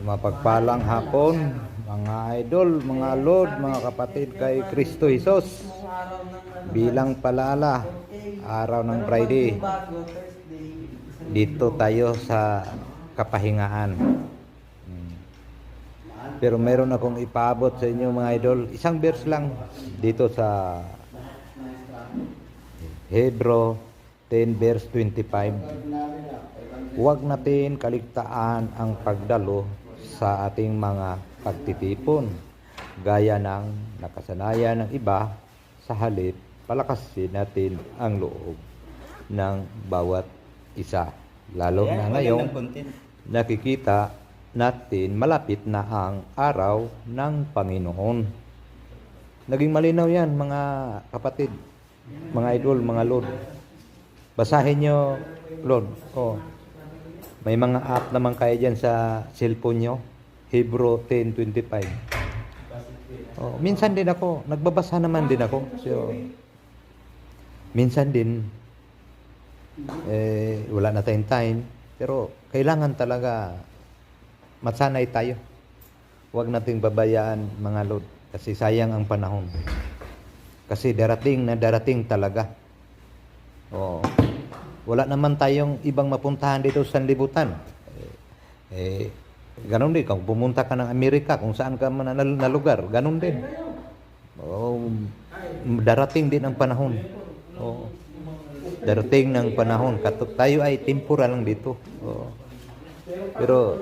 Mapagpalang hapon, mga idol, mga lord, mga kapatid kay Kristo Jesus. Bilang paalala, araw ng Friday, dito tayo sa kapahingaan. Pero meron akong ipaabot sa inyo mga idol. Isang verse lang dito sa Hebrew 10 verse 25. Huwag natin kaligtaan ang pagdalo sa ating mga pagtitipon, gaya ng nakasanayan ng iba. Sa halip, palakasin natin ang loob ng bawat isa. Lalo na ngayong nakikita natin malapit na ang araw ng Panginoon. Naging malinaw yan mga kapatid, mga idol, mga lord. Basahin nyo, Lord. May mga app naman kayo dyan sa cellphone nyo. Hebrew 10:25. Minsan din ako, nagbabasa naman din ako. So, minsan din, wala na tayong time. Pero kailangan talaga masanay tayo. Huwag nating babayaan mga Lord. Kasi sayang ang panahon. Kasi darating na darating talaga. Wala naman tayong ibang mapuntahan dito sa sanlibutan. Ganun din, kung pumunta ka ng Amerika, kung saan ka man na lugar, ganun din. Darating din ang panahon. Darating ng panahon. Tayo ay temporal lang dito. Pero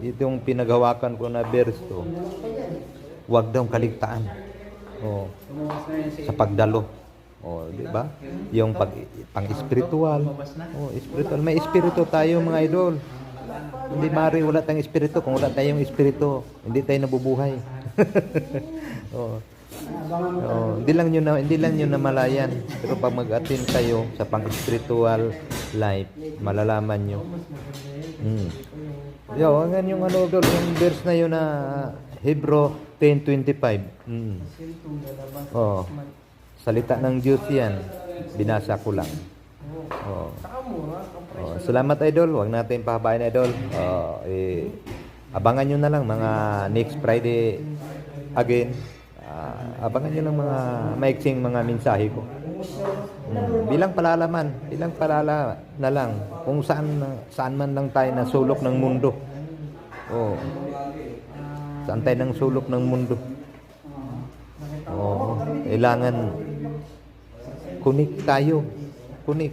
itong pinaghawakan ko na verse to, huwag daw kaligtaan. Sa pagdalo. Di ba? Yung pang-espiritual. Espiritual. May espiritu tayo mga idol. Hindi mari wala tayong espiritu. Kung wala tayong espiritu, hindi tayo nabubuhay. Hindi lang nyo namalayan. Pero pag mag-attend kayo sa pang-spiritual life, malalaman nyo. Hanggang yung yung verse na yun na Hebrew 10:25. Salita ng Diyos yan. Binasa ko lang. Salamat idol. Huwag natin pahabain idol. Abangan nyo na lang mga next Friday again. Abangan nyo lang mga maiksing mga mensahe ko. Bilang palala na lang kung saan man lang tayo na sulok ng mundo. Saan tayo ng sulok ng mundo. Kailangan kunik tayo. Kunik.